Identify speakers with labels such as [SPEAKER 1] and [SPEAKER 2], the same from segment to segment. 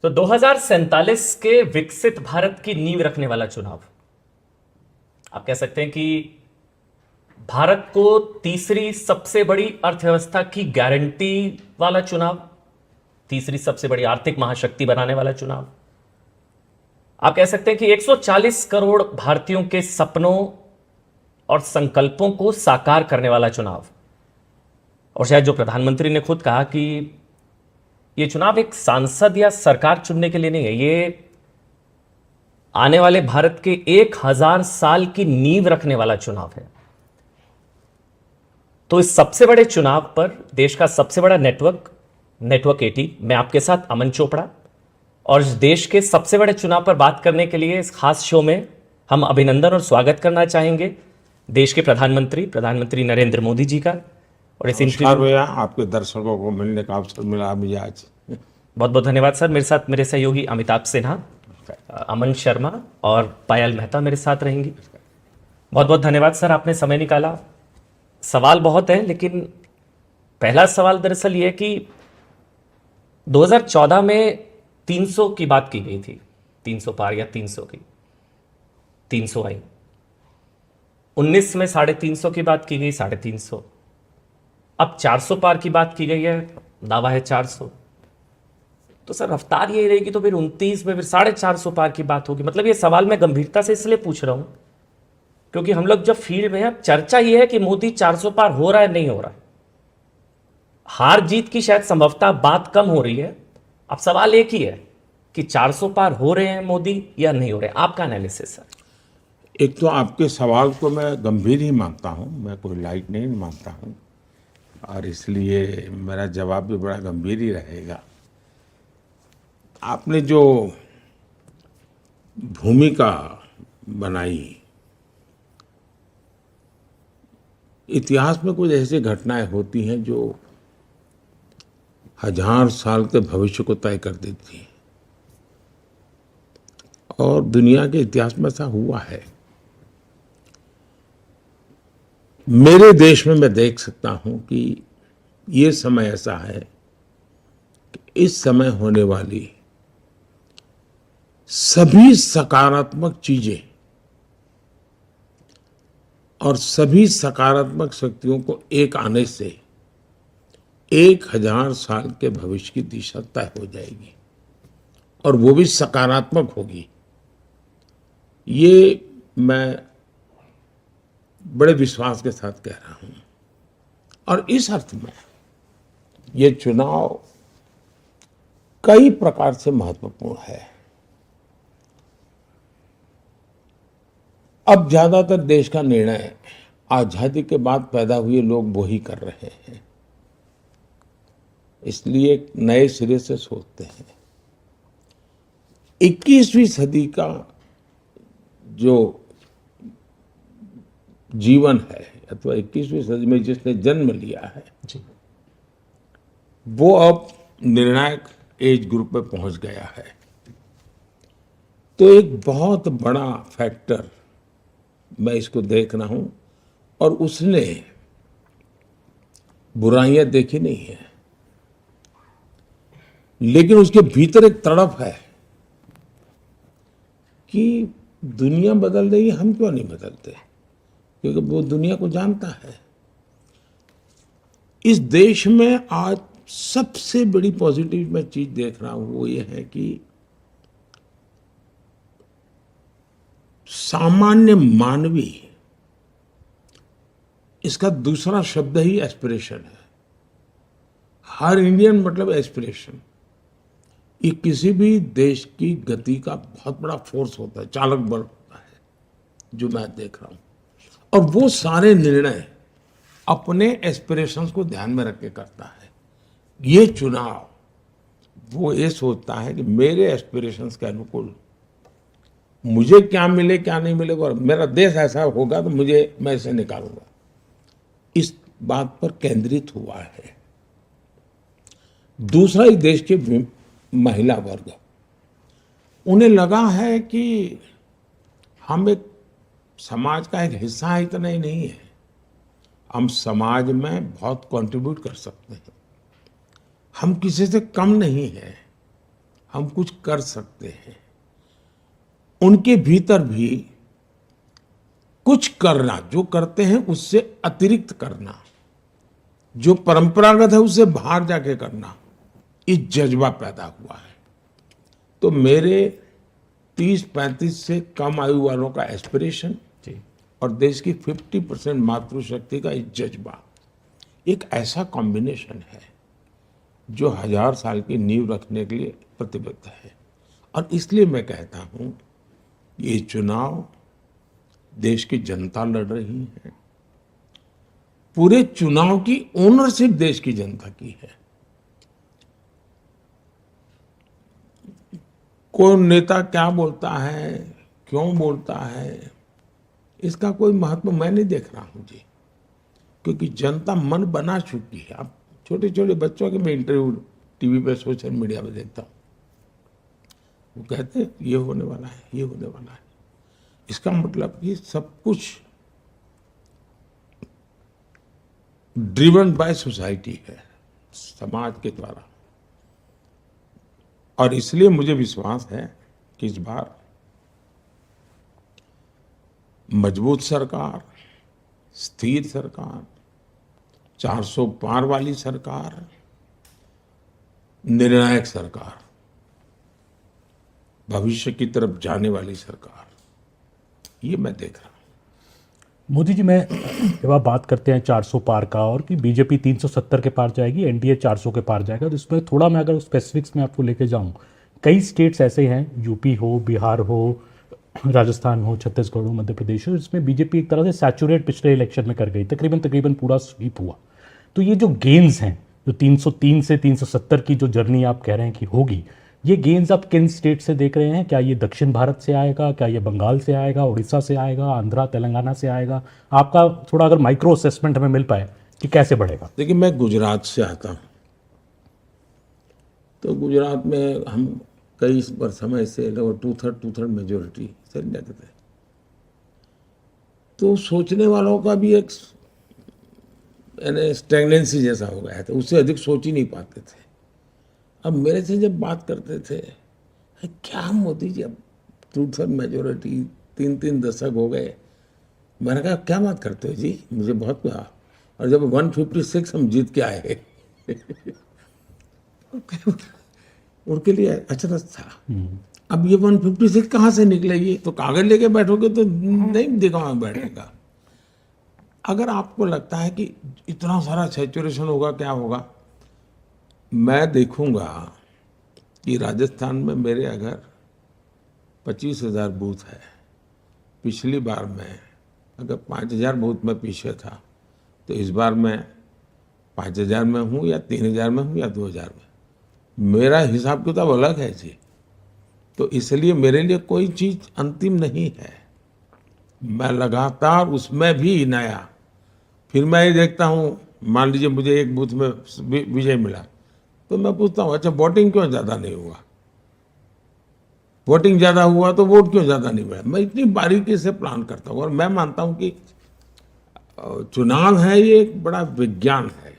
[SPEAKER 1] तो 2047 के विकसित भारत की नींव रखने वाला चुनाव, आप कह सकते हैं कि भारत को तीसरी सबसे बड़ी अर्थव्यवस्था की गारंटी वाला चुनाव, तीसरी सबसे बड़ी आर्थिक महाशक्ति बनाने वाला चुनाव, आप कह सकते हैं कि 140 करोड़ भारतीयों के सपनों और संकल्पों को साकार करने वाला चुनाव। और शायद जो प्रधानमंत्री ने खुद कहा कि यह चुनाव एक सांसद या सरकार चुनने के लिए नहीं है, ये आने वाले भारत के 1000 साल की नींव रखने वाला चुनाव है। तो इस सबसे बड़े चुनाव पर देश का सबसे बड़ा नेटवर्क 80, मैं आपके साथ अमन चोपड़ा, और इस देश के सबसे बड़े चुनाव पर बात करने के लिए इस खास शो में हम अभिनंदन और स्वागत करना चाहेंगे देश के प्रधानमंत्री नरेंद्र मोदी जी का। और इस
[SPEAKER 2] नमस्कार भैया, आपके दर्शकों को मिलने का अवसर मिला मुझे आज।
[SPEAKER 1] बहुत बहुत धन्यवाद सर। मेरे साथ मेरे सहयोगी अमिताभ सिन्हा, अमन शर्मा और पायल मेहता मेरे साथ रहेंगी। बहुत बहुत धन्यवाद सर, आपने समय निकाला। सवाल बहुत है, लेकिन पहला सवाल दरअसल ये है कि 2014 में 300 की बात की गई थी, 300 पार या 300 की, 300 आई। 19 में 350 की बात की गई, 350। अब 400 पार की बात की गई है, दावा है 400। तो सर रफ्तार यही रहेगी, तो फिर 29 में फिर 450 पार की बात होगी। मतलब ये सवाल मैं गंभीरता से इसलिए पूछ रहा हूं क्योंकि हम लोग जब फील्ड में हैं, अब चर्चा ये है कि मोदी 400 पार हो रहा है नहीं हो रहा है। हार जीत की शायद संभवतः बात कम हो रही है। अब सवाल एक ही है कि 400 पार हो रहे हैं मोदी या नहीं हो रहे हैं। आपका एनालिसिस सर।
[SPEAKER 2] एक तो आपके सवाल को मैं गंभीर ही मानता हूं, मैं कोई लाइट नहीं मानता हूं, और इसलिए मेरा जवाब भी बड़ा गंभीर ही रहेगा। आपने जो भूमिका बनाई, इतिहास में कुछ ऐसी घटनाएं होती हैं जो 1000 साल के भविष्य को तय कर देती हैं, और दुनिया के इतिहास में ऐसा हुआ है। मेरे देश में मैं देख सकता हूं कि ये समय ऐसा है कि इस समय होने वाली सभी सकारात्मक चीजें और सभी सकारात्मक शक्तियों को एक आने से 1000 साल के भविष्य की दिशा तय हो जाएगी, और वो भी सकारात्मक होगी। ये मैं बड़े विश्वास के साथ कह रहा हूं। और इस अर्थ में ये चुनाव कई प्रकार से महत्वपूर्ण है। अब ज्यादातर देश का निर्णय आजादी के बाद पैदा हुए लोग वो ही कर रहे हैं, इसलिए नए सिरे से सोचते हैं। 21वीं सदी का जो जीवन है, अथवा 21वीं सदी में जिसने जन्म लिया है
[SPEAKER 1] जी,
[SPEAKER 2] वो अब निर्णायक एज ग्रुप में पहुंच गया है। तो एक बहुत बड़ा फैक्टर मैं इसको देख रहा हूं, और उसने बुराइयां देखी नहीं है, लेकिन उसके भीतर एक तड़प है कि दुनिया बदल रही है, हम क्यों नहीं बदलते, क्योंकि वो दुनिया को जानता है। इस देश में आज सबसे बड़ी पॉजिटिव मैं चीज देख रहा हूं, वो ये है कि सामान्य मानवीय, इसका दूसरा शब्द ही एस्पिरेशन है। हर इंडियन मतलब एस्पिरेशन। ये किसी भी देश की गति का बहुत बड़ा फोर्स होता है, चालक बल होता है, जो मैं देख रहा हूं। और वो सारे निर्णय अपने एस्पिरेशंस को ध्यान में रख के करता है। ये चुनाव वो ये सोचता है कि मेरे एस्पिरेशंस के अनुकूल मुझे क्या मिले क्या नहीं मिलेगा, और मेरा देश ऐसा होगा तो मैं इसे निकालूंगा, इस बात पर केंद्रित हुआ है। दूसरा, ही देश के महिला वर्ग, उन्हें लगा है कि हम एक समाज का एक हिस्सा है, इतना ही नहीं है, हम समाज में बहुत कंट्रीब्यूट कर सकते हैं। हम किसी से कम नहीं हैं, हम कुछ कर सकते हैं, उनके भीतर भी कुछ करना, जो करते हैं उससे अतिरिक्त करना, जो परंपरागत है उससे बाहर जाके करना, ये जज्बा पैदा हुआ है। तो मेरे 30-35 से कम आयु वालों का एस्पिरेशन
[SPEAKER 1] जी।
[SPEAKER 2] और देश की 50% मातृशक्ति का ये जज्बा, एक ऐसा कॉम्बिनेशन है जो 1000 साल की नींव रखने के लिए प्रतिबद्ध है। और इसलिए मैं कहता हूं, ये चुनाव देश की जनता लड़ रही है, पूरे चुनाव की ओनरशिप देश की जनता की है। कौन नेता क्या बोलता है, क्यों बोलता है, इसका कोई महत्व मैं नहीं देख रहा हूं जी, क्योंकि जनता मन बना चुकी है। अब छोटे छोटे बच्चों के मैं इंटरव्यू टीवी पे, सोशल मीडिया पे देखता हूं, वो कहते हैं ये होने वाला है, ये होने वाला है। इसका मतलब कि सब कुछ ड्रिवन बाय सोसाइटी है, समाज के द्वारा। और इसलिए मुझे विश्वास है कि इस बार मजबूत सरकार, स्थिर सरकार, 400 पार वाली सरकार, निर्णायक सरकार, भविष्य की तरफ जाने वाली सरकार, ये मैं देख रहा हूं।
[SPEAKER 3] मोदी जी, मैं जब आप बात करते हैं 400 पार का और कि बीजेपी 370 के पार जाएगी, एनडीए 400 के पार जाएगा, तो इसमें थोड़ा मैं अगर स्पेसिफिक्स में आपको लेके जाऊं, कई स्टेट्स ऐसे हैं, यूपी हो, बिहार हो, राजस्थान हो, छत्तीसगढ़ हो, मध्य प्रदेश हो, इसमें बीजेपी एक तरह से सैचुरेट पिछले इलेक्शन में कर गई, तकरीबन पूरा स्वीप हुआ। तो ये जो गेन्स हैं, जो 303 से 370 की जो जर्नी आप कह रहे हैं कि होगी, ये गेन्स आप किन स्टेट से देख रहे हैं? क्या ये दक्षिण भारत से आएगा, क्या ये बंगाल से आएगा, उड़ीसा से आएगा, आंध्रा तेलंगाना से आएगा? आपका थोड़ा अगर माइक्रो असेसमेंट हमें मिल पाए कि कैसे बढ़ेगा।
[SPEAKER 2] देखिए, मैं गुजरात से आता हूँ, तो गुजरात में हम कई समय से लगभग टू थर्ड मेजोरिटी से लेते थे। तो सोचने वालों का भी एक यानी स्टैग्नेंसी जैसा हो गया था, उससे अधिक सोच ही नहीं पाते थे। अब मेरे से जब बात करते थे, क्या मोदी जी अब 2/3 मेजोरिटी, 3 दशक हो गए, मैंने कहा क्या बात करते हो जी, मुझे बहुत प्यार। और जब 156 हम जीत के आए उनके लिए अचरज था। अब ये 156 कहाँ से निकलेगी? तो कागज लेके बैठोगे तो नहीं दिखावा बैठेगा। अगर आपको लगता है कि इतना सारा सैचुरेशन होगा, क्या होगा, मैं देखूंगा कि राजस्थान में मेरे अगर 25,000 बूथ है, पिछली बार मैं अगर 5,000 बूथ में पीछे था, तो इस बार मैं 5,000 में हूँ या 3,000 में हूँ या 2,000 में, मेरा हिसाब किताब अलग है जी। तो इसलिए मेरे लिए कोई चीज अंतिम नहीं है, मैं लगातार उसमें भी नया। फिर मैं ये देखता हूँ, मान लीजिए मुझे एक बूथ में विजय मिला, तो मैं पूछता हूँ अच्छा वोटिंग क्यों ज्यादा नहीं हुआ, वोटिंग ज्यादा हुआ तो वोट क्यों ज्यादा नहीं मिला। मैं इतनी बारीकी से प्लान करता हूँ, और मैं मानता हूँ कि चुनाव है ये एक बड़ा विज्ञान है,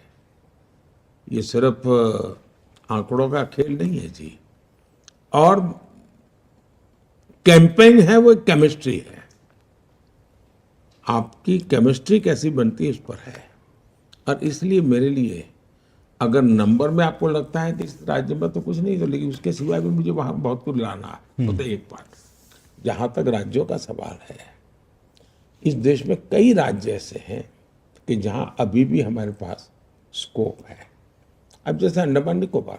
[SPEAKER 2] ये सिर्फ आंकड़ों का खेल नहीं है जी। और कैंपेन है वो एक केमिस्ट्री है, आपकी केमिस्ट्री कैसी बनती है उस पर है। और इसलिए मेरे लिए अगर नंबर में आपको लगता है कि इस राज्य में तो कुछ नहीं, तो लेकिन उसके सिवाय भी मुझे वहां बहुत कुछ लाना है। तो एक बात, जहां तक राज्यों का सवाल है, इस देश में कई राज्य ऐसे हैं कि जहां अभी भी हमारे पास स्कोप है। अब जैसे अंडमान निकोबार,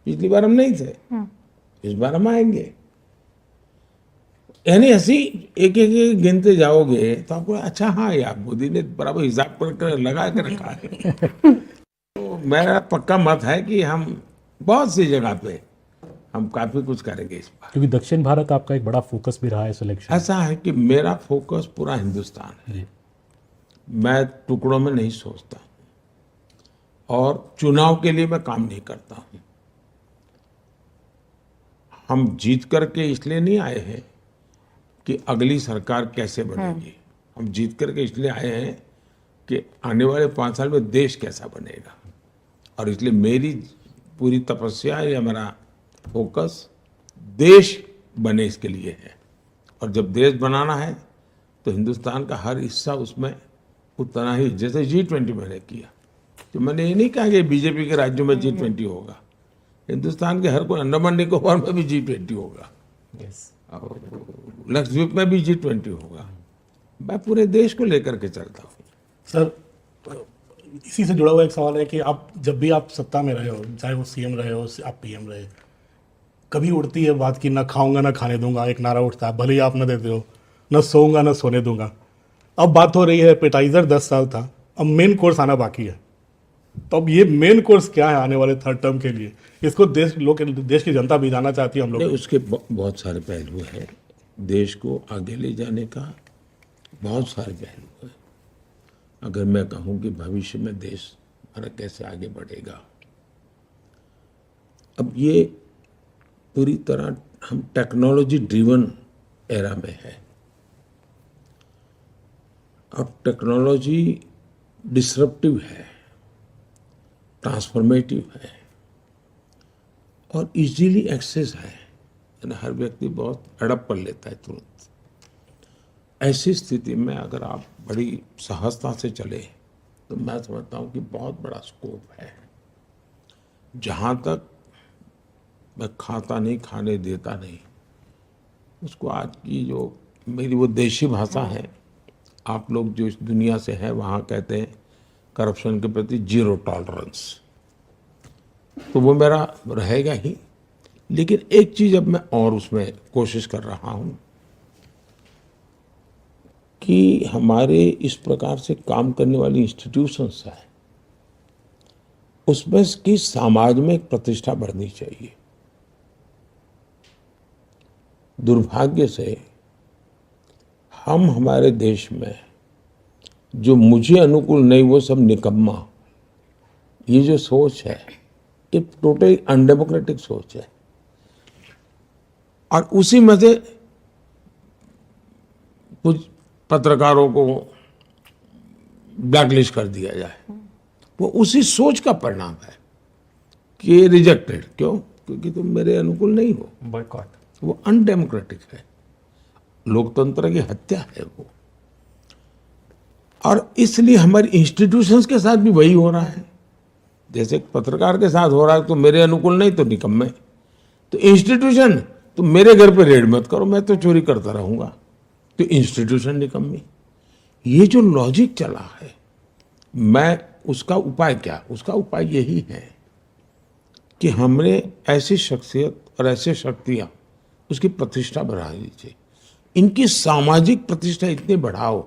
[SPEAKER 2] पिछली बार हम नहीं थे, इस बार हम आएंगे। यानी ऐसी एक एक गिनते जाओगे तो आपको अच्छा, हाँ यार मोदी ने बराबर हिसाब कर लगा के रखा है। तो मेरा पक्का मत है कि हम बहुत सी जगह पे हम काफी कुछ करेंगे इस बार,
[SPEAKER 3] क्योंकि दक्षिण भारत आपका एक बड़ा फोकस भी रहा है सिलेक्शन।
[SPEAKER 2] ऐसा है कि मेरा फोकस पूरा हिंदुस्तान है, मैं टुकड़ों में नहीं सोचता, और चुनाव के लिए मैं काम नहीं करता हूं। हम जीत करके इसलिए नहीं आए हैं कि अगली सरकार कैसे बनेगी, हम जीत करके इसलिए आए हैं कि आने वाले 5 साल में देश कैसा बनेगा। और इसलिए मेरी पूरी तपस्या या मेरा फोकस देश बने इसके लिए है। और जब देश बनाना है तो हिंदुस्तान का हर हिस्सा उसमें उतना ही, जैसे G20 मैंने किया, तो मैंने ये नहीं कहा कि बीजेपी के राज्यों में G20 होगा, हिंदुस्तान के हर कोई, अंडमान निकोबार में भी G20 होगा,
[SPEAKER 1] यस,
[SPEAKER 2] और लक्षद्वीप में भी G20 होगा। मैं पूरे देश को लेकर के चलता हूँ।
[SPEAKER 4] सर, इसी से जुड़ा हुआ एक सवाल है कि आप जब भी आप सत्ता में रहे हो, चाहे वो सीएम रहे हो, आप पीएम रहे, कभी उड़ती है बात कि ना खाऊंगा ना खाने दूंगा, एक नारा उठता है, भले ही आप ना देते हो, ना सोऊंगा ना सोने दूंगा। अब बात हो रही है, एपेटाइजर 10 साल था, अब मेन कोर्स आना बाकी है। तो अब ये मेन कोर्स क्या है आने वाले थर्ड टर्म के लिए? इसको देश की जनता भी जानना चाहती है हम लोग।
[SPEAKER 2] नहीं, उसके बहुत सारे पहलू हैं। देश को आगे ले जाने का बहुत सारे पहलू हैं। अगर मैं कहूँ कि भविष्य में देश हमारा कैसे आगे बढ़ेगा, अब ये पूरी तरह हम टेक्नोलॉजी ड्रिवन एरा में है। अब टेक्नोलॉजी डिसरप्टिव है, ट्रांसफॉर्मेटिव है और इजीली एक्सेस है, यानी हर व्यक्ति बहुत अडप कर लेता है तुरंत। ऐसी स्थिति में अगर आप बड़ी सहजता से चले तो मैं समझता हूँ कि बहुत बड़ा स्कोप है। जहाँ तक मैं खाता नहीं, खाने देता नहीं, उसको आज की जो मेरी वो देशी भाषा है, आप लोग जो इस दुनिया से हैं वहाँ कहते हैं करप्शन के प्रति जीरो टॉलरेंस, तो वो मेरा रहेगा ही। लेकिन एक चीज़ अब मैं और उसमें कोशिश कर रहा हूँ कि हमारे इस प्रकार से काम करने वाली इंस्टीट्यूशंस हैं, उसमें की समाज में एक प्रतिष्ठा बढ़नी चाहिए। दुर्भाग्य से हम हमारे देश में जो मुझे अनुकूल नहीं वो सब निकम्मा, ये जो सोच है ये टोटली अनडेमोक्रेटिक सोच है। और उसी में से कुछ पत्रकारों को ब्लैकलिस्ट कर दिया जाए, वो उसी सोच का परिणाम है कि रिजेक्टेड। क्यों? क्योंकि तुम मेरे अनुकूल नहीं हो।
[SPEAKER 1] बॉयकॉट,
[SPEAKER 2] वो अनडेमोक्रेटिक है, लोकतंत्र की हत्या है वो। और इसलिए हमारी इंस्टीट्यूशंस के साथ भी वही हो रहा है। जैसे पत्रकार के साथ हो रहा है, तो मेरे अनुकूल नहीं तो निकम्मे। तो इंस्टीट्यूशन, तो मेरे घर पे रेड मत करो, मैं तो चोरी करता रहूंगा, तो इंस्टीट्यूशन निकम्मी। ये जो लॉजिक चला है, मैं उसका उपाय क्या? उसका उपाय यही है कि हमने ऐसी शख्सियत और ऐसे शक्तियां, उसकी प्रतिष्ठा बढ़ा दीजिए। इनकी सामाजिक प्रतिष्ठा इतनी बढ़ाओ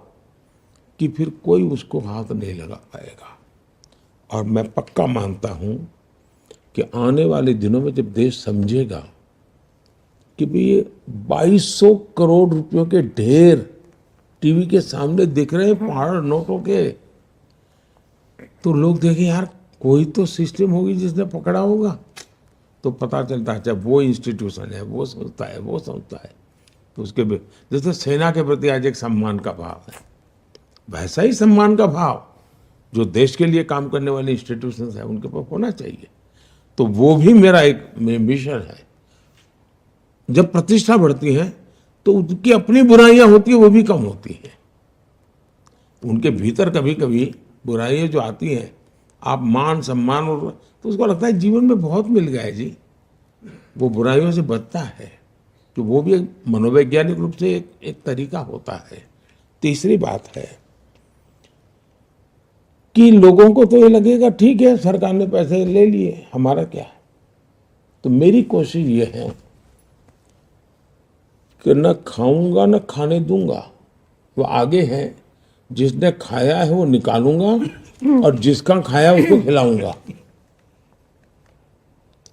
[SPEAKER 2] कि फिर कोई उसको हाथ नहीं लगा पाएगा। और मैं पक्का मानता हूं कि आने वाले दिनों में जब देश समझेगा कि भाई ये 2200 करोड़ रुपयों के ढेर टीवी के सामने दिख रहे हैं पहाड़ नोटों के, तो लोग देखें यार कोई तो सिस्टम होगी जिसने पकड़ा होगा। तो पता चलता है जब वो इंस्टीट्यूशन है, वो संस्था है, वो संस्था है, तो उसके जैसे सेना के प्रति आज एक सम्मान का भाव है, वैसा ही सम्मान का भाव जो देश के लिए काम करने वाले इंस्टीट्यूशन है उनके पास होना चाहिए। तो वो भी मेरा एक मिशन है। जब प्रतिष्ठा बढ़ती है तो उनकी अपनी बुराइयां होती है, वो भी कम होती है। उनके भीतर कभी कभी बुराइयां जो आती हैं, आप मान सम्मान और, तो उसको लगता है जीवन में बहुत मिल गया है जी, वो बुराइयों से बचता है। तो वो भी एक मनोवैज्ञानिक रूप से एक तरीका होता है। तीसरी बात है कि लोगों को तो ये लगेगा ठीक है सरकार ने पैसे ले लिए, हमारा क्या है। तो मेरी कोशिश ये है कि न खाऊंगा न खाने दूंगा, वो आगे है। जिसने खाया है वो निकालूंगा और जिसका खाया उसको खिलाऊंगा।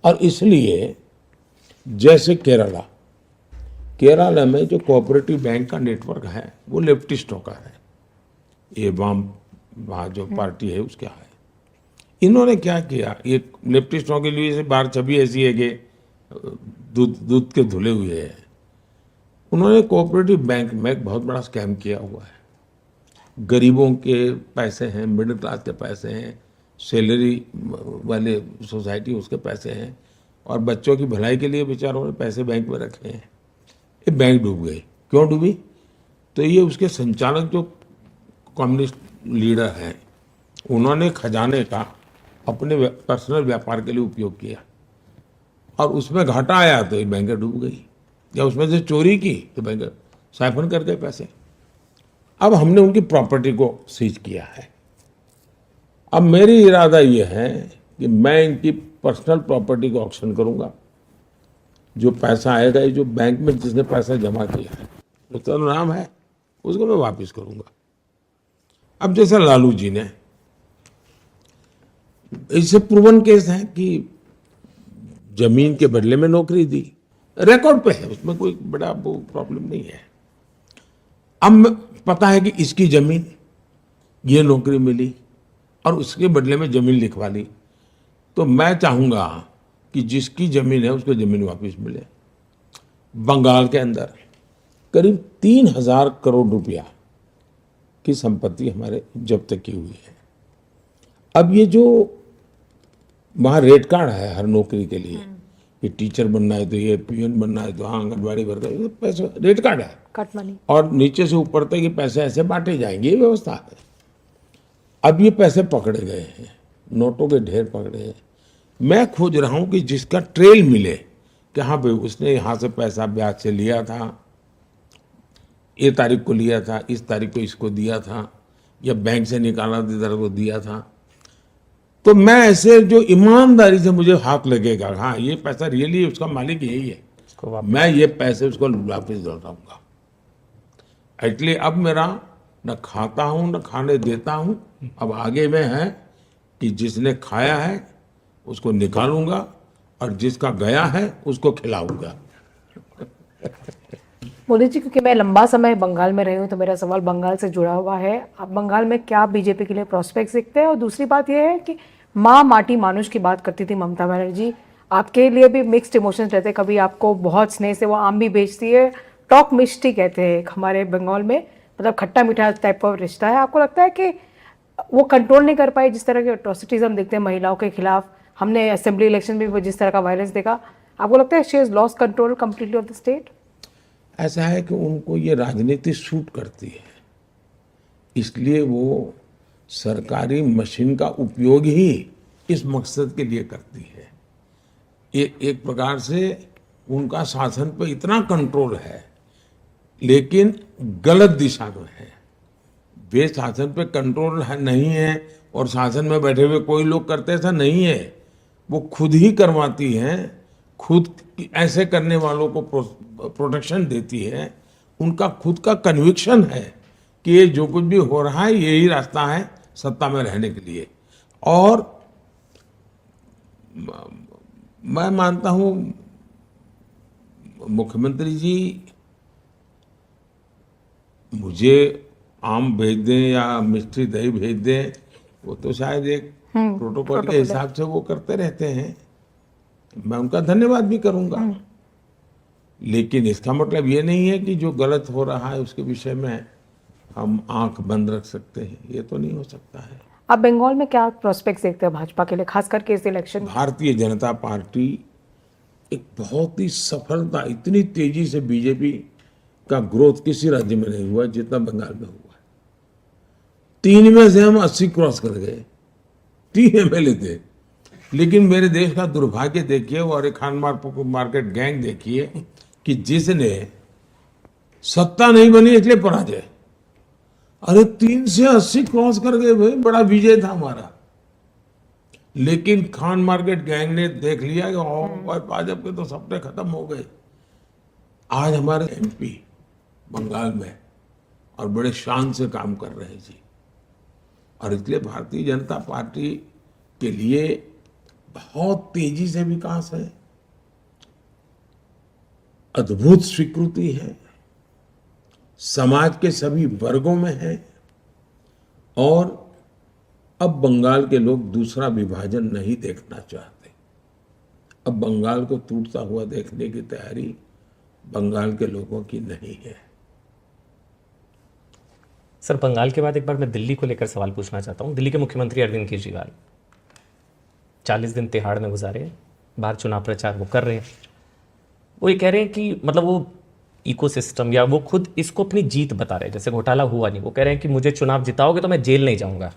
[SPEAKER 2] और इसलिए जैसे केरला में जो कोऑपरेटिव बैंक का नेटवर्क है वो लेफ्टिस्टों का है, ये वाम वहाँ जो पार्टी है उसका है। इन्होंने क्या किया, ये लेफ्टिस्टों के लिए से बाहर छवि ऐसी है कि दूध के धुले हुए हैं। उन्होंने कोऑपरेटिव बैंक में एक बहुत बड़ा स्कैम किया हुआ है। गरीबों के पैसे हैं, मिडिल क्लास के पैसे हैं, सैलरी वाले सोसाइटी उसके पैसे हैं, और बच्चों की भलाई के लिए बेचारों ने पैसे बैंक में रखे हैं। ये बैंक डूब गई। क्यों डूबी? तो ये उसके संचालक जो कम्युनिस्ट लीडर हैं, उन्होंने खजाने का अपने पर्सनल व्यापार के लिए उपयोग किया और उसमें घाटा आया तो ये बैंक डूब गई, या उसमें से चोरी की तो बैंक साइफन कर गए पैसे। अब हमने उनकी प्रॉपर्टी को सीज किया है। अब मेरी इरादा ये है कि मैं इनकी पर्सनल प्रॉपर्टी को ऑक्शन करूंगा। जो पैसा आएगा, ये जो बैंक में जिसने पैसा जमा किया है उसका नाम है, उसको मैं वापस करूंगा। अब जैसे लालू जी ने, इससे प्रूवन केस है कि जमीन के बदले में नौकरी दी, रिकॉर्ड पे है, उसमें कोई बड़ा वो प्रॉब्लम नहीं है। अब पता है कि इसकी जमीन, ये नौकरी मिली और उसके बदले में जमीन लिखवा ली, तो मैं चाहूंगा कि जिसकी जमीन है उसको जमीन वापस मिले। बंगाल के अंदर करीब 3,000 करोड़ रुपया की संपत्ति हमारे जब्त की हुई है। अब ये जो वहाँ रेट कार्ड है हर नौकरी के लिए, कि टीचर बनना है तो ये, पीएन बनना है तो हाँ, आंगनबाड़ी वर्कर, पैसा रेट कार्ड है,
[SPEAKER 5] कट मनी,
[SPEAKER 2] और नीचे से ऊपर तक ये पैसे ऐसे बांटे जाएंगे, ये व्यवस्था है। अब ये पैसे पकड़े गए हैं, नोटों के ढेर पकड़े हैं। मैं खोज रहा हूं कि जिसका ट्रेल मिले कि हाँ भाई उसने यहाँ से पैसा ब्याज से लिया था, ये तारीख को लिया था, इस तारीख को इसको दिया था, या बैंक से निकाला था इधर को दिया था, तो मैं ऐसे जो ईमानदारी से मुझे हाथ लगेगा, हाँ ये पैसा रियली उसका मालिक यही है, मैं ये पैसे उसको वापस लौटाऊंगा। इसलिए अब मेरा न खाता हूं न खाने देता हूं, अब आगे में है कि जिसने खाया है उसको निकालूंगा और जिसका गया है उसको खिलाऊंगा।
[SPEAKER 5] मोदी जी, क्योंकि मैं लंबा समय बंगाल में रही हूँ तो मेरा सवाल बंगाल से जुड़ा हुआ है। अब बंगाल में क्या बीजेपी के लिए प्रोस्पेक्ट्स दिखते हैं? और दूसरी बात यह है कि माँ माटी मानुष की बात करती थी ममता बनर्जी, आपके लिए भी मिक्स्ड इमोशंस रहते हैं। कभी आपको बहुत स्नेह से वो आम भी बेचती है, टॉक मिष्टी कहते हैं हमारे बंगाल में, मतलब खट्टा मीठा टाइप का रिश्ता है। आपको लगता है कि वो कंट्रोल नहीं कर पाई जिस तरह के अट्रॉसिटीज हम देखते हैं महिलाओं के खिलाफ? हमने असेंबली इलेक्शन में भी जिस तरह का वायलेंस देखा, आपको लगता है she has lost control completely off the state?
[SPEAKER 2] ऐसा है कि उनको ये राजनीति सूट करती है, इसलिए वो सरकारी मशीन का उपयोग ही इस मकसद के लिए करती है। ये एक प्रकार से उनका शासन पर इतना कंट्रोल है, लेकिन गलत दिशा में है। वे शासन पे कंट्रोल नहीं है और शासन में बैठे हुए कोई लोग करते, ऐसा नहीं है। वो खुद ही करवाती हैं, खुद ऐसे करने वालों को प्रोटेक्शन देती है। उनका खुद का कन्विक्शन है कि ये जो कुछ भी हो रहा है यही रास्ता है सत्ता में रहने के लिए। और मैं मानता हूं मुख्यमंत्री जी मुझे आम भेज दें या मिष्टी दही भेज दें, वो तो शायद एक प्रोटोकॉल के हिसाब से वो करते रहते हैं, मैं उनका धन्यवाद भी करूंगा। लेकिन इसका मतलब ये नहीं है कि जो गलत हो रहा है उसके विषय में हम आंख बंद रख सकते हैं, ये तो नहीं हो सकता है।
[SPEAKER 5] आप बंगाल में क्या प्रोस्पेक्ट्स देखते हैं भाजपा के लिए, खास करके इस इलेक्शन?
[SPEAKER 2] भारतीय जनता पार्टी एक बहुत ही सफलता, इतनी तेजी से बीजेपी का ग्रोथ किसी राज्य में नहीं हुआ जितना बंगाल में हुआ। 3 में से हम 80 क्रॉस कर गए, 3 एमएलए थे। लेकिन मेरे देश का दुर्भाग्य देखिए और एक खान मार्केट गैंग देखिए कि जिसने सत्ता नहीं बनी इसलिए पराजय, अरे 3 से 80 क्रॉस कर गए भाई, बड़ा विजय था हमारा। लेकिन खान मार्केट गैंग ने देख लिया कि भाजपा के तो सपने खत्म हो गए। आज हमारे एमपी बंगाल में और बड़े शान से काम कर रहे हैं जी। और इसलिए भारतीय जनता पार्टी के लिए बहुत तेजी से विकास है, अद्भुत स्वीकृति है, समाज के सभी वर्गों में है। और अब बंगाल के लोग दूसरा विभाजन नहीं देखना चाहते। अब बंगाल को टूटता हुआ देखने की तैयारी बंगाल के लोगों की नहीं है।
[SPEAKER 1] सर, बंगाल के बाद एक बार मैं दिल्ली को लेकर सवाल पूछना चाहता हूं। दिल्ली के मुख्यमंत्री अरविंद केजरीवाल 40 दिन तिहाड़ में गुजारे, बाहर चुनाव प्रचार वो कर रहे हैं, वो ये कह रहे हैं कि मतलब वो इकोसिस्टम या वो खुद इसको अपनी जीत बता रहे हैं, जैसे घोटाला हुआ नहीं, वो कह रहे हैं कि मुझे चुनाव जिताओगे तो मैं जेल नहीं जाऊंगा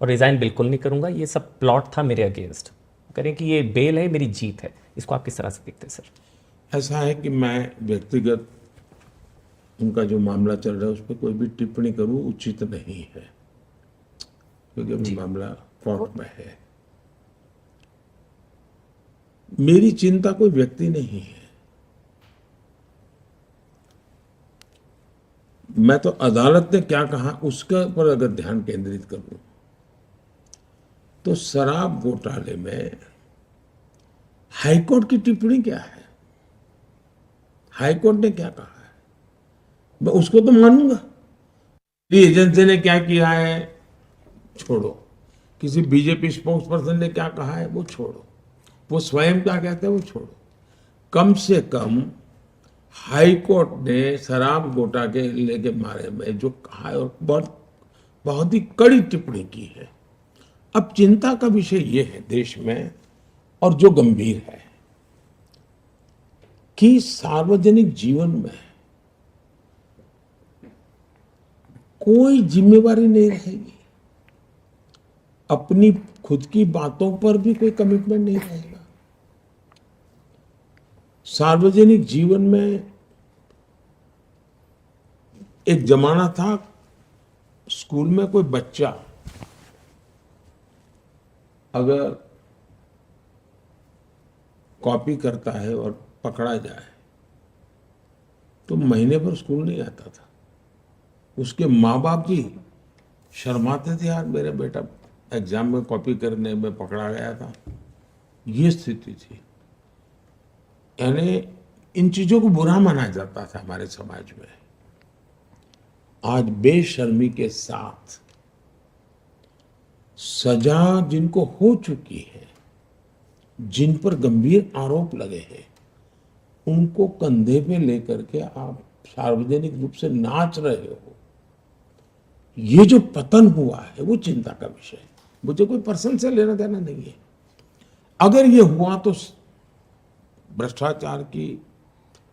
[SPEAKER 1] और रिजाइन बिल्कुल नहीं करूंगा, ये सब प्लॉट था मेरे अगेंस्ट। वो कह रहे हैं कि ये बेल है, मेरी जीत है। इसको आप किस तरह से देखते हैं सर?
[SPEAKER 2] ऐसा है कि मैं व्यक्तिगत उनका जो मामला चल रहा है उस पर कोई भी टिप्पणी करूं उचित नहीं है, क्योंकि अभी मामला कोर्ट में है। मेरी चिंता कोई व्यक्ति नहीं है, मैं तो अदालत ने क्या कहा उसके पर अगर ध्यान केंद्रित करूं तो शराब घोटाले में हाईकोर्ट की टिप्पणी क्या है, हाईकोर्ट ने क्या कहा है, मैं उसको तो मानूंगा। एजेंसी ने क्या किया है छोड़ो, किसी बीजेपी स्पोक्स पर्सन ने क्या कहा है वो छोड़ो, वो स्वयं क्या कहते हैं वो छोड़ो। कम से कम हाई कोर्ट ने शराब घोटाले के बारे में जो कहा है और बहुत ही कड़ी टिप्पणी की है। अब चिंता का विषय ये है देश में और जो गंभीर है कि सार्वजनिक जीवन में कोई जिम्मेवारी नहीं रहेगी, अपनी खुद की बातों पर भी कोई कमिटमेंट नहीं रहेगा। सार्वजनिक जीवन में एक जमाना था, स्कूल में कोई बच्चा अगर कॉपी करता है और पकड़ा जाए तो महीने भर स्कूल नहीं आता था। उसके माँ बाप भी शर्माते थे, यार मेरा बेटा एग्जाम में कॉपी करने में पकड़ा गया था। ये स्थिति थी, यानी इन चीजों को बुरा माना जाता था हमारे समाज में। आज बेशर्मी के साथ सजा जिनको हो चुकी है, जिन पर गंभीर आरोप लगे हैं, उनको कंधे पे लेकर के आप सार्वजनिक रूप से नाच रहे हो, ये जो पतन हुआ है वो चिंता का विषय है। मुझे कोई पर्सन से लेना देना नहीं है। अगर ये हुआ तो भ्रष्टाचार की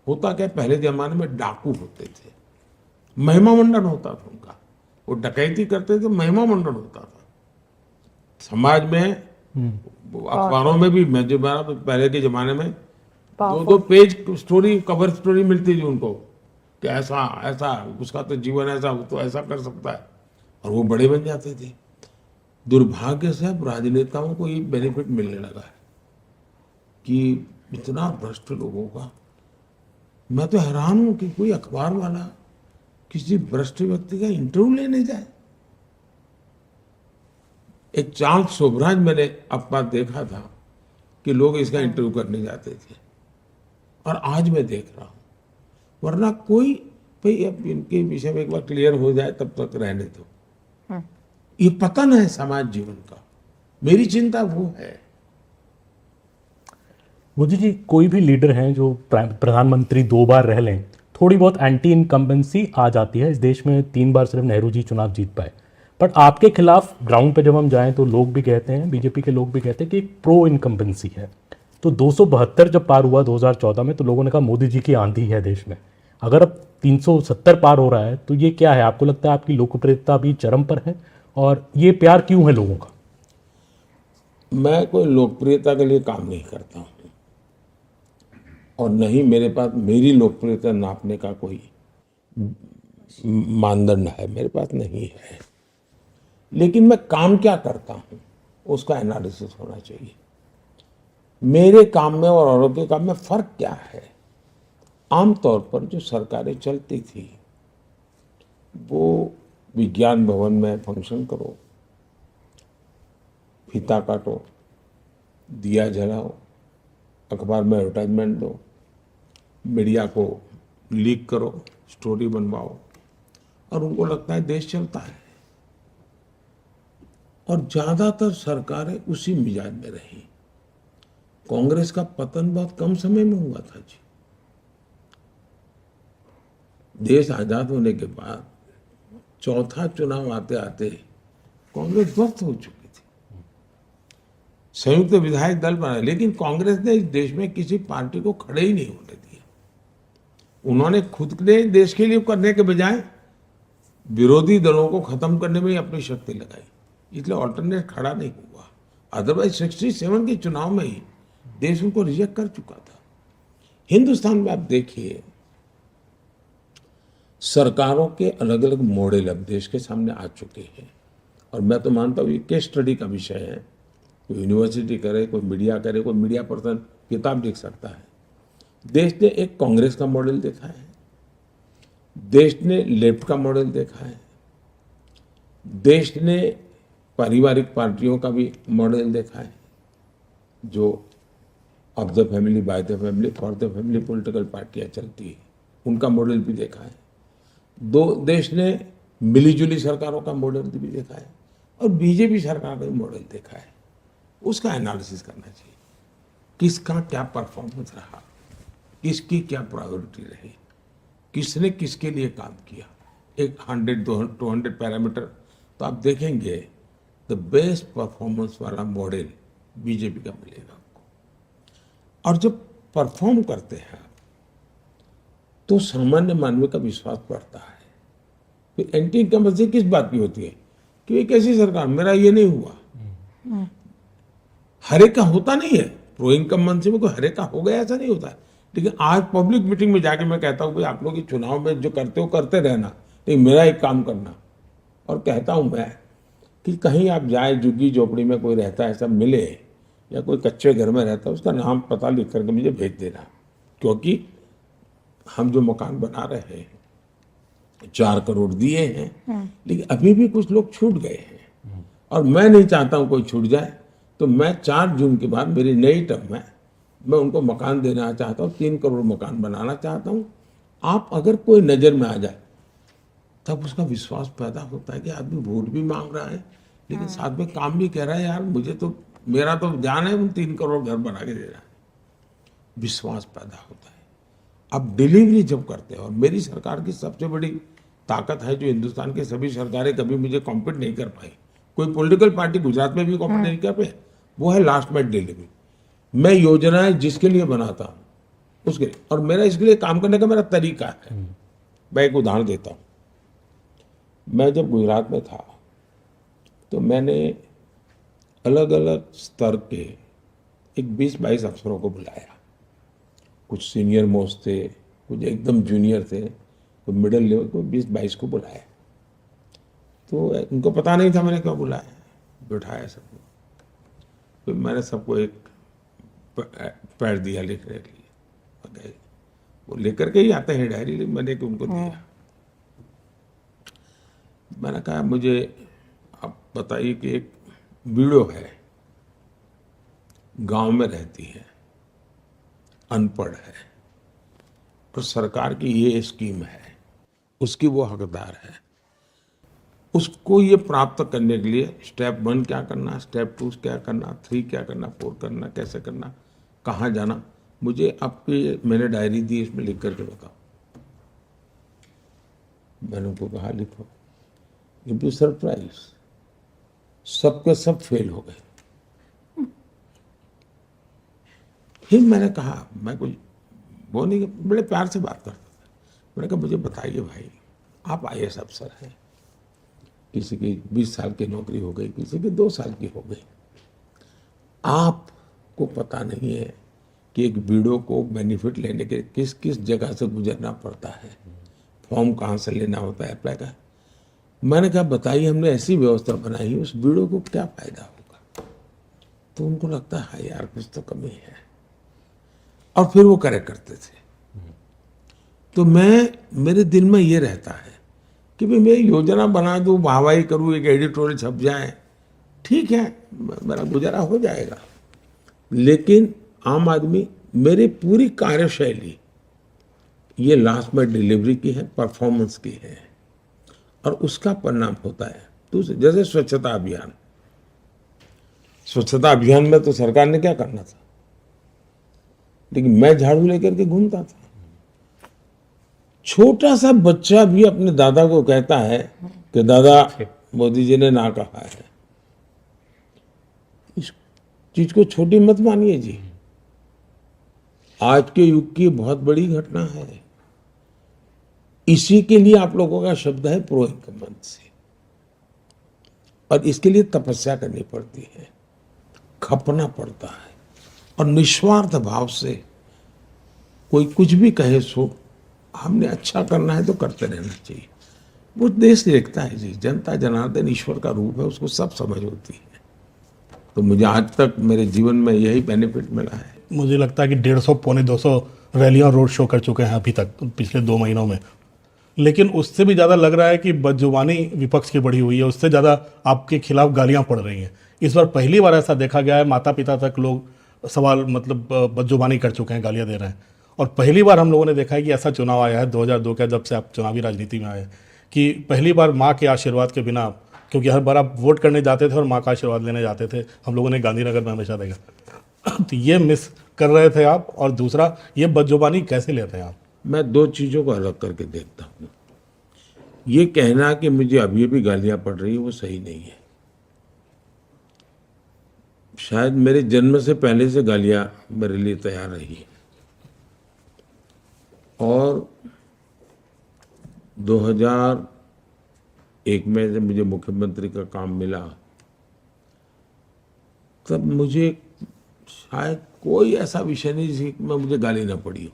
[SPEAKER 2] होता क्या, पहले जमाने में डाकू होते थे, महिमा मंडन होता था उनका, वो डकैती करते थे, महिमा मंडन होता था समाज में। अखबारों में भी मैं जो पहले के जमाने में दो पेज स्टोरी, कवर स्टोरी मिलती थी उनको कि ऐसा ऐसा उसका तो जीवन ऐसा, वो तो ऐसा कर सकता है, और वो बड़े बन जाते थे। दुर्भाग्य से अब राजनेताओं को ये बेनिफिट मिलने लगा है कि इतना भ्रष्ट लोगों का। मैं तो हैरान हूं कि कोई अखबार वाला किसी भ्रष्ट व्यक्ति का इंटरव्यू लेने जाए। एक चार्ल्स शोभराज मैंने अपना देखा था कि लोग इसका इंटरव्यू करने जाते थे, और आज मैं देख रहा हूं, वरना कोई भाई अब इनके विषय में एक बार क्लियर हो जाए तब तक रहने दो। ये पतन है समाज जीवन का, मेरी चिंता वो है।
[SPEAKER 3] मोदी जी, कोई भी लीडर हैं जो प्रधानमंत्री 2 बार रह लें, थोड़ी बहुत एंटी इनकम्बेंसी आ जाती है। इस देश में 3 बार सिर्फ नेहरू जी चुनाव जीत पाए, बट आपके खिलाफ ग्राउंड पे जब हम जाएं तो लोग भी कहते हैं, बीजेपी के लोग भी कहते हैं कि एक प्रो इनकम्बेंसी है। तो 272 जब पार हुआ 2014 में, तो लोगों ने कहा मोदी जी की आंधी है देश में। अगर अब 370 पार हो रहा है तो ये क्या है? आपको लगता है आपकी लोकप्रियता भी चरम पर है, और ये प्यार क्यों है लोगों का?
[SPEAKER 2] मैं कोई लोकप्रियता के लिए काम नहीं करता हूं, और नहीं मेरे पास मेरी लोकप्रियता नापने का कोई मानदंड है, मेरे पास नहीं है। लेकिन मैं काम क्या करता हूं उसका एनालिसिस होना चाहिए। मेरे काम में और औरों के काम में फर्क क्या है? आमतौर पर जो सरकारें चलती थी वो विज्ञान भवन में फंक्शन करो, फीता काटो, दिया जलाओ, अखबार में एडवर्टाइजमेंट दो, मीडिया को लीक करो, स्टोरी बनवाओ, और उनको लगता है देश चलता है। और ज्यादातर सरकारें उसी मिजाज में रही। कांग्रेस का पतन बहुत कम समय में हुआ था जी। देश आजाद होने के बाद चौथा चुनाव आते आते कांग्रेस ध्वस्त हो चुकी थी। संयुक्त विधायक दल बना, लेकिन कांग्रेस ने इस देश में किसी पार्टी को खड़े ही नहीं होने दिया। उन्होंने खुद ने देश के लिए करने के बजाय विरोधी दलों को खत्म करने में ही अपनी शक्ति लगाई, इसलिए ऑल्टरनेट खड़ा नहीं हुआ। अदरवाइज 67 के चुनाव में ही देश उनको रिजेक्ट कर चुका था। हिंदुस्तान में आप देखिए, सरकारों के अलग अलग मॉडल अब देश के सामने आ चुके हैं, और मैं तो मानता हूँ ये केस स्टडी का विषय है। कोई यूनिवर्सिटी करे, कोई मीडिया करे, कोई मीडिया पर्सन किताब लिख सकता है। देश ने एक कांग्रेस का मॉडल देखा है, देश ने लेफ्ट का मॉडल देखा है, देश ने पारिवारिक पार्टियों का भी मॉडल देखा है, जो of the family, by the family, for the family political पार्टियां चलती है, उनका मॉडल भी देखा है। देश ने मिलीजुली सरकारों का मॉडल भी देखा है, और बीजेपी सरकार का भी मॉडल देखा है। उसका एनालिसिस करना चाहिए, किसका क्या परफॉर्मेंस रहा, किसकी क्या प्रायोरिटी रही, किसने किसके लिए काम किया। एक 100-200 पैरामीटर तो आप देखेंगे, द बेस्ट परफॉर्मेंस वाला मॉडल बीजेपी का मिलेगा आपको। और जब परफॉर्म करते हैं तो सामान्य मानव का विश्वास बढ़ता है। फिर एंटी इनकम्बेंसी किस बात की होती है कि एक ऐसी सरकार, मेरा ये नहीं हुआ। हर एक का होता नहीं है, प्रो इनकम्बेंसी में कोई हर एक का हो गया ऐसा नहीं होता है। लेकिन आज पब्लिक मीटिंग में जाके मैं कहता हूँ भाई आप लोग ये चुनाव में जो करते हो करते रहना, लेकिन मेरा एक काम करना। और कहता हूँ मैं कि कहीं आप जाए, झुग्गी झोपड़ी में कोई रहता है, ऐसा मिले, या कोई कच्चे घर में रहता है, उसका नाम पता लिख करके मुझे भेज देना, क्योंकि हम जो मकान बना रहे हैं 4 करोड़ दिए हैं, लेकिन अभी भी कुछ लोग छूट गए हैं, और मैं नहीं चाहता हूं कोई छूट जाए। तो मैं 4 जून के बाद मेरी नई टर्म में मैं उनको मकान देना चाहता हूं, 3 करोड़ मकान बनाना चाहता हूं। आप अगर कोई नजर में आ जाए तब उसका विश्वास पैदा होता है कि आदमी वोट भी मांग रहा है, लेकिन साथ में काम भी कह रहा है, यार मुझे तो, मेरा तो जान है, 3 करोड़ घर बना के दे रहा है। विश्वास पैदा होता है। अब डिलीवरी जब करते हैं, और मेरी सरकार की सबसे बड़ी ताकत है, जो हिंदुस्तान की सभी सरकारें कभी मुझे कॉम्पीट नहीं कर पाई, कोई पॉलिटिकल पार्टी गुजरात में भी कॉम्पीट नहीं कर पाई, वो है लास्ट माइल डिलीवरी। मैं योजनाएं जिसके लिए बनाता हूँ उसके लिए, और मेरा इसके लिए काम करने का मेरा तरीका है। मैं एक उदाहरण देता हूँ। मैं जब गुजरात में था तो मैंने अलग अलग स्तर के एक 20-22 अफसरों को बुलाया। कुछ सीनियर मोस्ट थे, कुछ एकदम जूनियर थे, कोई मिडिल लेवल, कोई 20-22 को बुलाया। तो उनको पता नहीं था मैंने क्यों बुलाया, बिठाया सबको। तो मैंने सबको एक पैड दिया लिखने के लिए, वो लेकर के ही आते हैं डायरी, मैंने कि उनको दिया। मैंने कहा मुझे आप बताइए कि एक वीडियो है, गांव में रहती है, अनपढ़ है, तो सरकार की ये स्कीम है, उसकी वो हकदार है। उसको ये प्राप्त करने के लिए स्टेप 1 क्या करना, स्टेप 2 क्या करना, 3 क्या करना, 4 करना, कैसे करना, कहाँ जाना, मुझे आपकी मैंने डायरी दी, इसमें लिख करके बताओ। मैंने उनको कहा लिखो। यू बी सरप्राइज, सबके सब फेल हो गए। फिर मैंने कहा, मैं कुछ वो नहीं, बड़े प्यार से बात करता था। मैंने कहा मुझे बताइए भाई, आप IAS अफसर हैं, किसी की 20 साल की नौकरी हो गई, किसी की 2 साल की हो गई, आपको पता नहीं है कि एक वीडियो को बेनिफिट लेने के किस किस जगह से गुजरना पड़ता है, फॉर्म कहाँ से लेना होता है, अप्लाई का। मैंने कहा बताइए, हमने ऐसी व्यवस्था बनाई, उस वीडियो को क्या फायदा होगा। तो उनको लगता है यार कुछ तो कमी है, और फिर वो करेक्ट करते थे। तो मेरे दिल में ये रहता है कि भाई मैं योजना बना दूं, वाहवाही करूं, एक एडिटोरियल छप जाए, ठीक है, मेरा गुजारा हो जाएगा। लेकिन आम आदमी, मेरी पूरी कार्यशैली ये लास्ट में डिलीवरी की है, परफॉर्मेंस की है, और उसका परिणाम होता है। तो जैसे स्वच्छता अभियान, स्वच्छता अभियान में तो सरकार ने क्या करना था, लेकिन मैं झाड़ू लेकर के घूमता था। छोटा सा बच्चा भी अपने दादा को कहता है कि दादा मोदी जी ने ना कहा है। चीज को छोटी मत मानिए जी। आज के युग की बहुत बड़ी घटना है। इसी के लिए आप लोगों का शब्द है प्रो इनकम्बेंसी, और इसके लिए तपस्या करनी पड़ती है, खपना पड़ता है, और निस्वार्थ भाव से कोई कुछ भी कहे सो हमने अच्छा करना है तो करते रहना चाहिए। वो देश देखता है जी, जनता जनार्दन ईश्वर का रूप है, उसको सब समझ होती है। तो मुझे आज तक मेरे जीवन में यही बेनिफिट मिला है।
[SPEAKER 4] मुझे लगता है कि 150 पौने 200 रैलियां रोड शो कर चुके हैं अभी तक पिछले 2 महीनों में, लेकिन उससे भी ज़्यादा लग रहा है कि बदजुबानी विपक्ष की बढ़ी हुई है, उससे ज़्यादा आपके खिलाफ गालियां पड़ रही हैं। इस बार पहली बार ऐसा देखा गया है, माता पिता तक लोग सवाल मतलब बदजुबानी कर चुके हैं, गालियां दे रहे हैं। और पहली बार हम लोगों ने देखा है कि ऐसा चुनाव आया है 2002 का, जब से आप चुनावी राजनीति में आए, कि पहली बार माँ के आशीर्वाद के बिना, क्योंकि हर बार आप वोट करने जाते थे और माँ का आशीर्वाद लेने जाते थे, हम लोगों ने गांधीनगर में हमेशा देखा। तो ये मिस कर रहे थे आप, और दूसरा ये बदजुबानी कैसे लेते हैं आप?
[SPEAKER 2] मैं दो चीजों को अलग करके देखता हूँ। ये कहना कि मुझे अभी भी गालियां पड़ रही है वो सही नहीं है। शायद मेरे जन्म से पहले से गालियां मेरे लिए तैयार रही है, और 2001 में जब मुझे मुख्यमंत्री का काम मिला, तब मुझे शायद कोई ऐसा विषय नहीं जिसमें मुझे गाली ना पड़ी हो,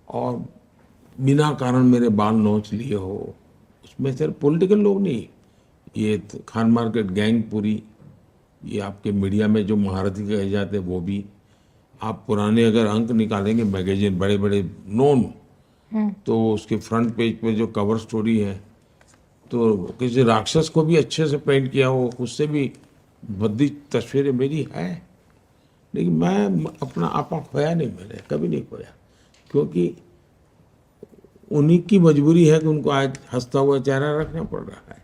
[SPEAKER 2] और बिना कारण मेरे बाल नोच लिए हो। उसमें सिर्फ पॉलिटिकल लोग नहीं, ये खान मार्केट गैंग पूरी, ये आपके मीडिया में जो महारथी कहे जाते हैं वो भी, आप पुराने अगर अंक निकालेंगे मैगजीन बड़े बड़े नोन, तो उसके फ्रंट पेज पे जो कवर स्टोरी है, तो किसी राक्षस को भी अच्छे से पेंट किया हो, उससे भी भद्दी तस्वीरें मेरी है। लेकिन मैं अपना आपा खोया नहीं, मैंने कभी नहीं खोया, क्योंकि उन्हीं की मजबूरी है कि उनको आज हंसता हुआ चेहरा रखना पड़ रहा है,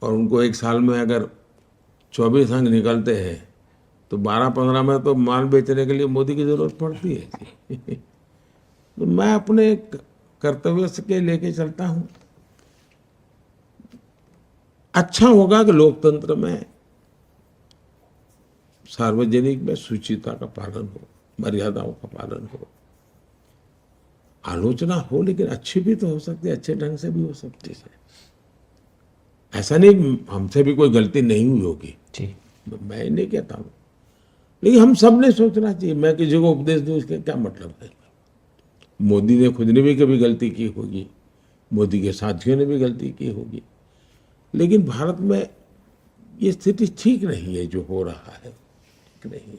[SPEAKER 2] और उनको एक साल में अगर 24 अंक निकलते हैं तो 12-15 में तो माल बेचने के लिए मोदी की जरूरत पड़ती है जी। तो मैं अपने कर्तव्य के लेके चलता हूँ। अच्छा होगा कि लोकतंत्र में सार्वजनिक में शुचिता का पालन हो, मर्यादाओं का पालन हो, आलोचना हो, लेकिन अच्छी भी तो हो सकती है, अच्छे ढंग से भी हो सकती है। ऐसा नहीं हमसे भी कोई गलती नहीं हुई होगी
[SPEAKER 1] जी,
[SPEAKER 2] मैं नहीं कहता हूँ, लेकिन हम सब ने सोचना चाहिए। मैं किसी को उपदेश दूं इसका क्या मतलब है? मोदी ने खुद ने भी कभी गलती की होगी, मोदी के साथियों ने भी गलती की होगी, लेकिन भारत में ये स्थिति ठीक नहीं है जो हो रहा है, ठीक नहीं।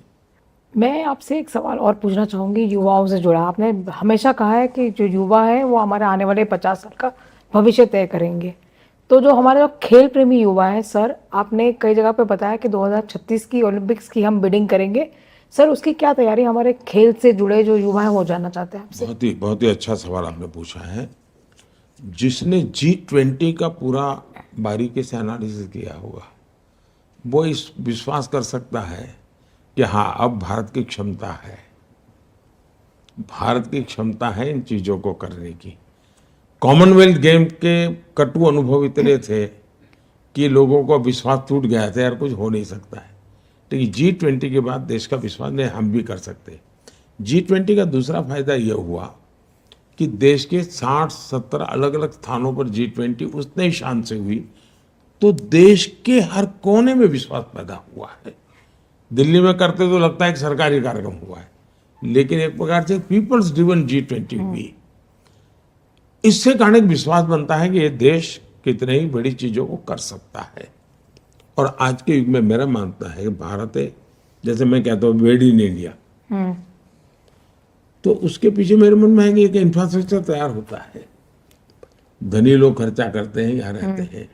[SPEAKER 5] मैं आपसे एक सवाल और पूछना चाहूँगी युवाओं से जुड़ा। आपने हमेशा कहा है कि जो युवा है वो हमारे आने वाले 50 साल का भविष्य तय करेंगे। तो जो हमारे जो खेल प्रेमी युवा है सर, आपने कई जगह पे बताया कि 2036 की ओलंपिक्स की हम बिडिंग करेंगे। सर उसकी क्या तैयारी हमारे खेल से जुड़े जो युवा हैं वो जानना चाहते हैं आपसे।
[SPEAKER 2] बहुत ही अच्छा सवाल आपने पूछा है। जिसने G20 का पूरा बारीकी से एनालिसिस किया होगा वो इस विश्वास कर सकता है कि हाँ, अब भारत की क्षमता है, भारत की क्षमता है इन चीजों को करने की। कॉमनवेल्थ गेम के कटु अनुभव इतने थे कि लोगों को विश्वास टूट गया था, यार कुछ हो नहीं सकता है। लेकिन G20 के बाद देश का विश्वास नहीं, हम भी कर सकते। G20 का दूसरा फायदा यह हुआ कि देश के 60-70 अलग अलग स्थानों पर G20 उतने ही शान से हुई, तो देश के हर कोने में विश्वास पैदा हुआ है। दिल्ली में करते तो लगता है कि सरकारी कार्यक्रम हुआ है, लेकिन एक प्रकार से पीपल्स ड्रिवन G20 हुई। इससे कारण एक विश्वास बनता है कि ये देश कितने ही बड़ी चीजों को कर सकता है। और आज के युग में मेरा मानना है कि भारत है, जैसे मैं कहता हूँ मेड इन इंडिया, तो उसके पीछे मेरे मन में है कि एक इंफ्रास्ट्रक्चर तैयार होता है, धनी लोग खर्चा करते हैं, यहाँ रहते हैं।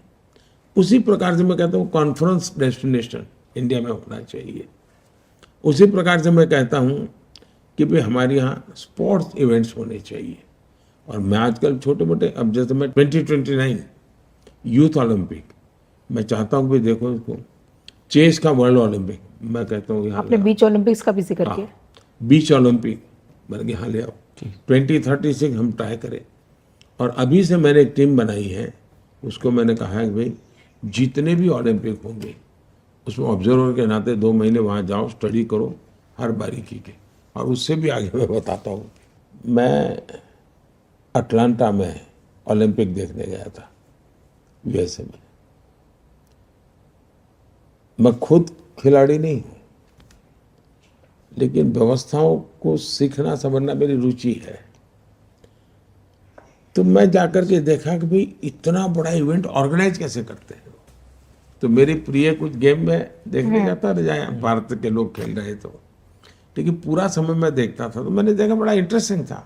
[SPEAKER 2] उसी प्रकार से मैं कहता हूँ कॉन्फ्रेंस डेस्टिनेशन इंडिया में होना चाहिए। उसी प्रकार से मैं कहता हूँ कि भाई हमारे यहाँ स्पोर्ट्स इवेंट्स होने चाहिए। और मैं आजकल छोटे मोटे, अब जैसे मैं 2029 यूथ ओलंपिक मैं चाहता हूँ कि देखो इसको, चेस का वर्ल्ड ओलंपिक मैं कहता हूँ
[SPEAKER 5] आपने बीच ओलंपिक्स का भी जिक्र किया।
[SPEAKER 2] बीच ओलंपिक मैंने यहाँ ले आओ, 2036 हम ट्राई करें। और अभी से मैंने एक टीम बनाई है, उसको मैंने कहा है कि भाई जितने भी ओलंपिक होंगे उसमें ऑब्जर्वर के नाते 2 महीने वहाँ जाओ, स्टडी करो हर बारीकी के। और उससे भी आगे मैं बताता हूँ, मैं अटलांटा में ओलंपिक देखने गया था यूएसए में। मैं खुद खिलाड़ी नहीं हूँ, लेकिन व्यवस्थाओं को सीखना समझना मेरी रुचि है। तो मैं जाकर के देखा कि भाई इतना बड़ा इवेंट ऑर्गेनाइज कैसे करते हैं। तो मेरी प्रिय कुछ गेम में देखने जाता रह जाए, भारत के लोग खेल रहे तो, लेकिन पूरा समय मैं देखता था तो मैंने देखा बड़ा इंटरेस्टिंग था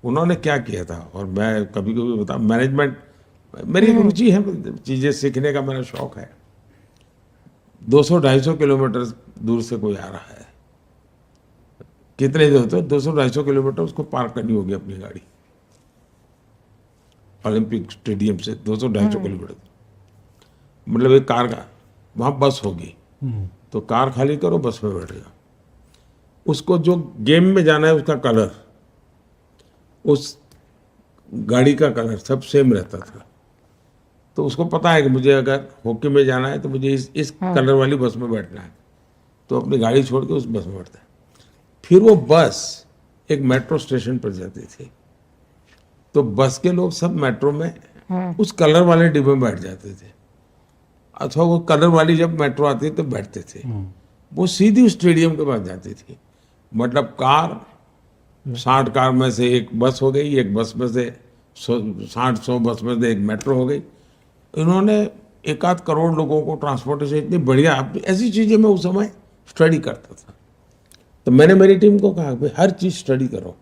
[SPEAKER 2] उन्होंने क्या किया था। और मैं कभी कभी बता, मैनेजमेंट मेरी एक रुचि है, चीजें सीखने का मेरा शौक है। 200-250 किलोमीटर दूर से कोई आ रहा है, कितने दूर? तो 200-250 किलोमीटर उसको पार करनी होगी अपनी गाड़ी, ओलंपिक स्टेडियम से 200-250 किलोमीटर। मतलब एक कार का वहाँ बस होगी, तो कार खाली करो, बस में बैठेगा। उसको जो गेम में जाना है उसका कलर, उस गाड़ी का कलर सब सेम रहता था। तो उसको पता है कि मुझे अगर हॉकी में जाना है तो मुझे इस कलर वाली बस में बैठना है, तो अपनी गाड़ी छोड़ के उस बस में बैठता है। फिर वो बस एक मेट्रो स्टेशन पर जाती थी, तो बस के लोग सब मेट्रो में उस कलर वाले डिब्बे में बैठ जाते थे, अथवा वो कलर वाली जब मेट्रो आती तो बैठते थे। वो सीधी स्टेडियम के पास जाती थी। मतलब कार 60 कार में से एक बस हो गई, एक बस में से 60-100 बस में से एक मेट्रो हो गई। इन्होंने 1-8 करोड़ लोगों को ट्रांसपोर्टेशन इतनी बढ़िया, ऐसी चीजें मैं उस समय स्टडी करता था। तो मैंने मेरी टीम को कहा भाई हर चीज स्टडी करो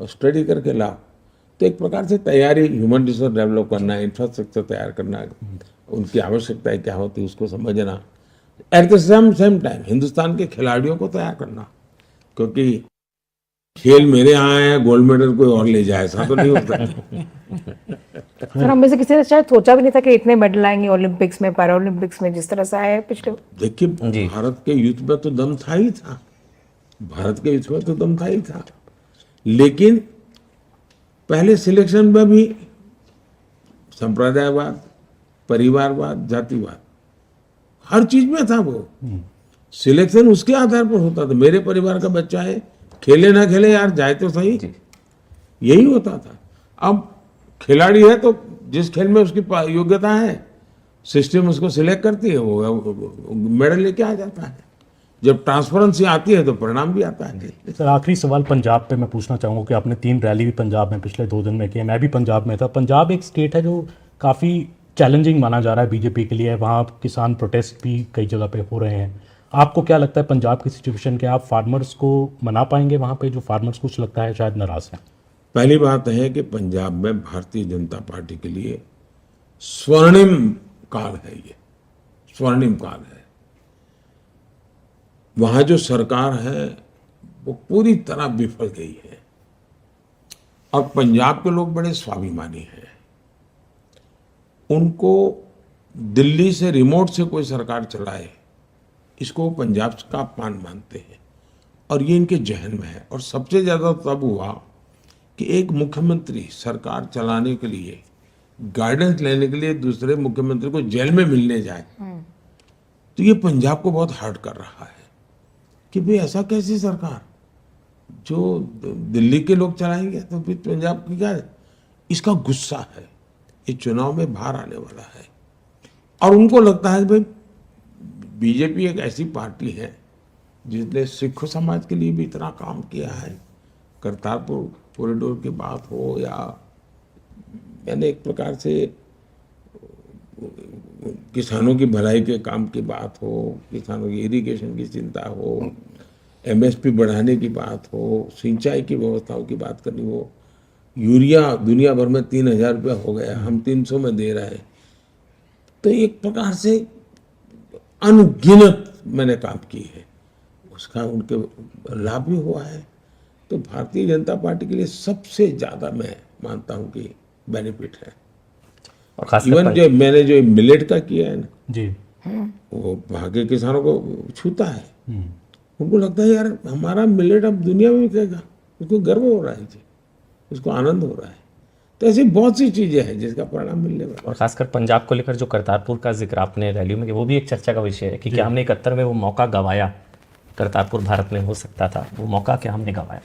[SPEAKER 2] और स्टडी करके लाओ। तो एक प्रकार से तैयारी, ह्यूमन रिसोर्स डेवलप करना, इंफ्रास्ट्रक्चर तैयार करना, उनकी आवश्यकताएं क्या होती है उसको समझना, at the same time Hindustan के खिलाड़ियों को तैयार करना। क्योंकि खेल मेरे यहाँ है, गोल्ड मेडल कोई और ले जाए, ऐसा तो नहीं होता।
[SPEAKER 5] सर, हम में से किसी ने शायद सोचा भी नहीं था कि इतने मेडल आएंगे ओलंपिक्स में, पैरा ओलंपिक्स में, जिस तरह से आए पिछले।
[SPEAKER 2] देखिए भारत के यूथ में तो दम था ही था, भारत के यूथ में तो दम था ही था। लेकिन पहले सिलेक्शन में भी संप्रदायवाद, परिवारवाद, जातिवाद, हर चीज में था। वो सिलेक्शन उसके आधार पर होता था, मेरे परिवार का बच्चा है, खेले ना खेले यार जाए तो सही, यही होता था। अब खिलाड़ी है तो जिस खेल में उसकी योग्यता है, सिस्टम उसको सिलेक्ट करती है, वो मेडल लेके आ जाता है। जब ट्रांसपेरेंसी आती है तो परिणाम भी आता है।
[SPEAKER 3] सर, आखिरी सवाल पंजाब पे मैं पूछना चाहूँगा कि आपने 3 रैली भी पंजाब में पिछले 2 दिन में की, मैं भी पंजाब में था। पंजाब एक स्टेट है जो काफ़ी चैलेंजिंग माना जा रहा है बीजेपी के लिए, वहाँ किसान प्रोटेस्ट भी कई जगह पे हो रहे हैं। आपको क्या लगता है पंजाब की सिचुएशन के, आप फार्मर्स को मना पाएंगे वहाँ पे, जो फार्मर्स कुछ लगता है शायद नाराज हैं?
[SPEAKER 2] पहली बात है कि पंजाब में भारतीय जनता पार्टी के लिए स्वर्णिम काल है, ये स्वर्णिम काल है। वहां जो सरकार है वो पूरी तरह विफल गई है। और पंजाब के लोग बड़े स्वाभिमानी हैं, उनको दिल्ली से रिमोट से कोई सरकार चलाए इसको वो पंजाब का अपमान मानते हैं, और ये इनके जहन में है। और सबसे ज्यादा तब हुआ कि एक मुख्यमंत्री सरकार चलाने के लिए, गाइडेंस लेने के लिए दूसरे मुख्यमंत्री को जेल में मिलने जाए, तो ये पंजाब को बहुत हर्ट कर रहा है कि भाई ऐसा कैसी सरकार जो दिल्ली के लोग चलाएंगे तो फिर पंजाब की क्या है? इसका गुस्सा है, ये चुनाव में बाहर आने वाला है। और उनको लगता है कि भाई बीजेपी एक ऐसी पार्टी है जिसने सिख समाज के लिए भी इतना काम किया है, करतारपुर कॉरिडोर की बात हो, या मैंने एक प्रकार से किसानों की भलाई के काम की बात हो, किसानों की इरिगेशन की चिंता हो, एमएसपी बढ़ाने की बात हो, सिंचाई की व्यवस्थाओं की बात करनी हो। यूरिया दुनिया भर में 3000 रुपया हो गया, हम 300 में दे रहे हैं। तो एक प्रकार से अनगिनत मैंने काम की है, उसका उनके लाभ भी हुआ है। तो भारतीय जनता पार्टी के लिए सबसे ज्यादा मैं मानता हूं कि बेनिफिट है।
[SPEAKER 1] और खास
[SPEAKER 2] इवन जो मैंने जो मिलेट का किया है ना
[SPEAKER 3] जी,
[SPEAKER 2] वो वहाँ के किसानों को छूता है। उनको लगता है यार हमारा मिलेट अब दुनिया में बिकेगा, उसको गर्व हो रहा है जी, उसको आनंद हो रहा है। तो ऐसी बहुत सी चीजें हैं जिसका परिणाम मिलने वाला
[SPEAKER 1] और खासकर पंजाब को लेकर जो करतारपुर का जिक्र आपने रैली में किया, वो भी एक चर्चा का विषय है कि क्या हमने 71 में वो मौका गंवाया, करतारपुर भारत में हो सकता था, वो मौका क्या हमने गंवाया।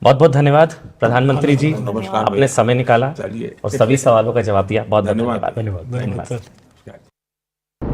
[SPEAKER 1] बहुत बहुत धन्यवाद प्रधानमंत्री जी,
[SPEAKER 2] नमस्कार
[SPEAKER 1] आपने समय निकाला
[SPEAKER 2] चलिए।
[SPEAKER 1] और सभी सवालों का जवाब दिया। बहुत बहुत
[SPEAKER 2] धन्यवाद।
[SPEAKER 1] धन्यवाद।
[SPEAKER 3] धन्यवाद।
[SPEAKER 4] धन्यवाद सर।